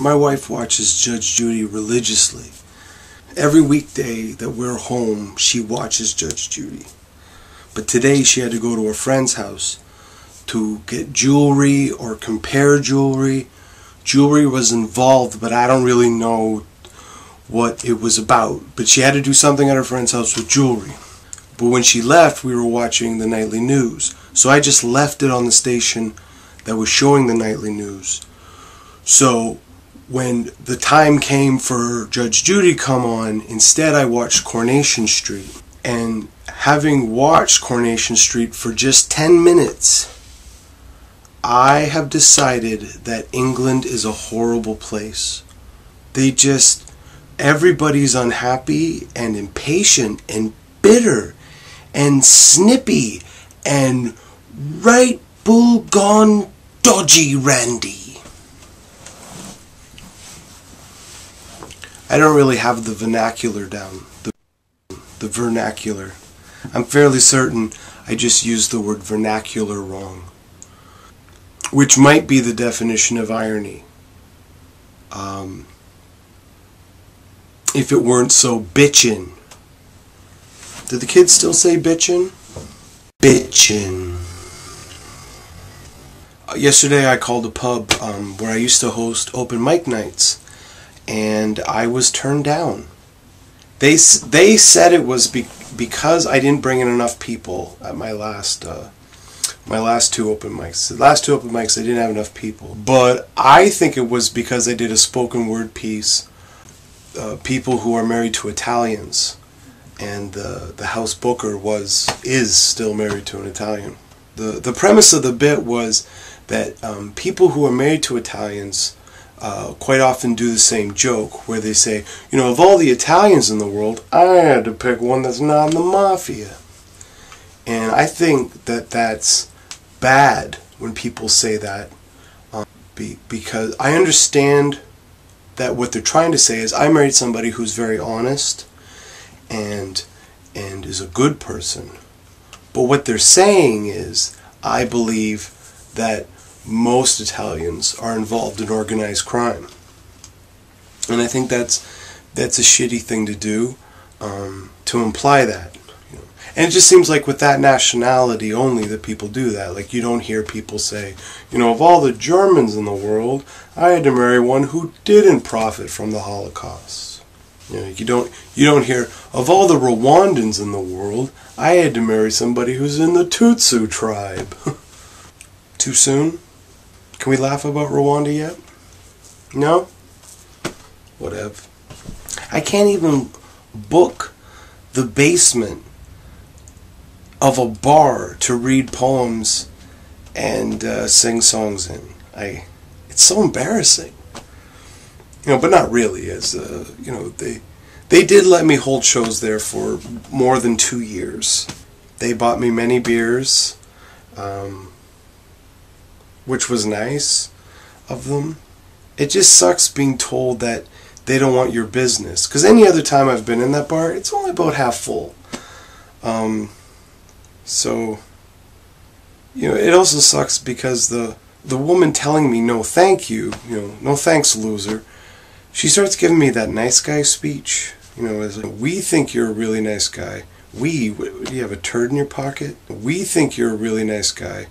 My wife watches Judge Judy religiously. Every weekday that we're home, she watches Judge Judy. But today she had to go to a friend's house to get jewelry or compare jewelry. Jewelry was involved, but I don't really know what it was about. But she had to do something at her friend's house with jewelry. But when she left, we were watching the nightly news. So I just left it on the station that was showing the nightly news. So when the time came for Judge Judy to come on, instead I watched Coronation Street. And having watched Coronation Street for just 10 minutes, I have decided that England is a horrible place. Everybody's unhappy and impatient and bitter and snippy and right bull gone dodgy Randy. I don't really have the vernacular down. The vernacular. I'm fairly certain I just used the word vernacular wrong, which might be the definition of irony. If it weren't so bitchin'. Do the kids still say bitchin'? Bitchin'. Yesterday I called a pub where I used to host open mic nights, and I was turned down. They said it was because I didn't bring in enough people at my last two open mics. The last two open mics I didn't have enough people, but I think it was because I did a spoken word piece. People who are married to Italians, and the house booker is still married to an Italian. The premise of the bit was that people who are married to Italians quite often do the same joke, where they say, you know, of all the Italians in the world, I had to pick one that's not in the mafia. And I think that that's bad when people say that, because I understand that what they're trying to say is, I married somebody who's very honest and is a good person. But what they're saying is, I believe that most Italians are involved in organized crime. And I think that's a shitty thing to do, to imply that. You know. And it just seems like with that nationality only that people do that. Like, you don't hear people say, you know, of all the Germans in the world, I had to marry one who didn't profit from the Holocaust. You know, you don't hear, of all the Rwandans in the world, I had to marry somebody who's in the Tutsi tribe. Too soon? Can we laugh about Rwanda yet? No? Whatever. I can't even book the basement of a bar to read poems and sing songs in. It's so embarrassing. You know, but not really. As you know, they did let me hold shows there for more than 2 years. They bought me many beers, which was nice of them. It just sucks being told that they don't want your business. Because any other time I've been in that bar, it's only about half full. So, you know, it also sucks because the woman telling me no thank you, no thanks loser, she starts giving me that nice guy speech. You know, as like, we think you're a really nice guy. Do you have a turd in your pocket? We think you're a really nice guy.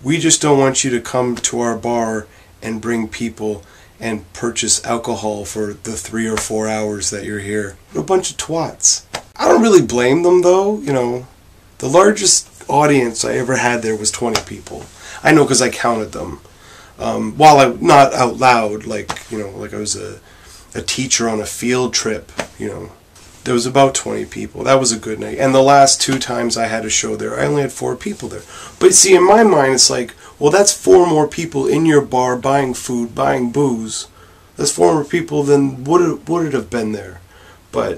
We just don't want you to come to our bar and bring people and purchase alcohol for the 3 or 4 hours that you're here. What a bunch of twats. I don't really blame them though. You know, the largest audience I ever had there was 20 people. I know because I counted them. While not out loud, like, you know, like I was a teacher on a field trip, you know. There was about 20 people. That was a good night. And the last 2 times I had a show there, I only had 4 people there. But see, in my mind, it's like, well, that's 4 more people in your bar buying food, buying booze. That's 4 more people than would have been there. But,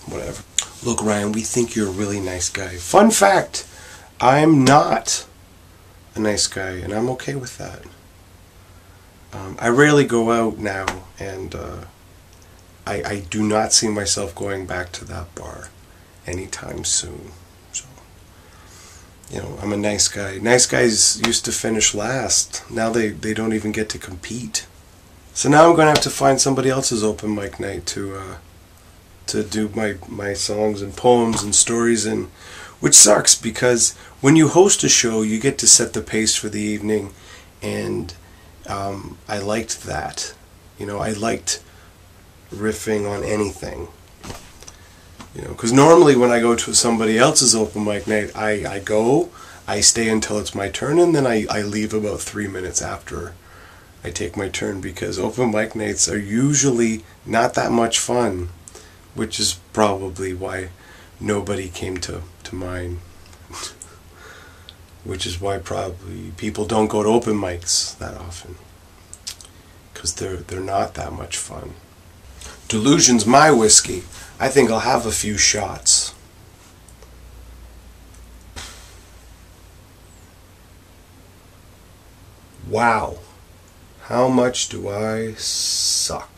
whatever. Look, Ryan, we think you're a really nice guy. Fun fact, I'm not a nice guy, and I'm okay with that. I rarely go out now, and I do not see myself going back to that bar anytime soon. So, you know, I'm a nice guy. Nice guys used to finish last. Now they don't even get to compete. So now I'm going to have to find somebody else's open mic night to do my songs and poems and stories in, which sucks because when you host a show, you get to set the pace for the evening, and I liked that. You know, I liked riffing on anything. You know, because normally when I go to somebody else's open mic night, I stay until it's my turn, and then I leave about 3 minutes after I take my turn, because open mic nights are usually not that much fun, which is probably why nobody came to mine. Which is why probably people don't go to open mics that often, because they're not that much fun. Delusion's my whiskey. I think I'll have a few shots. Wow. How much do I suck?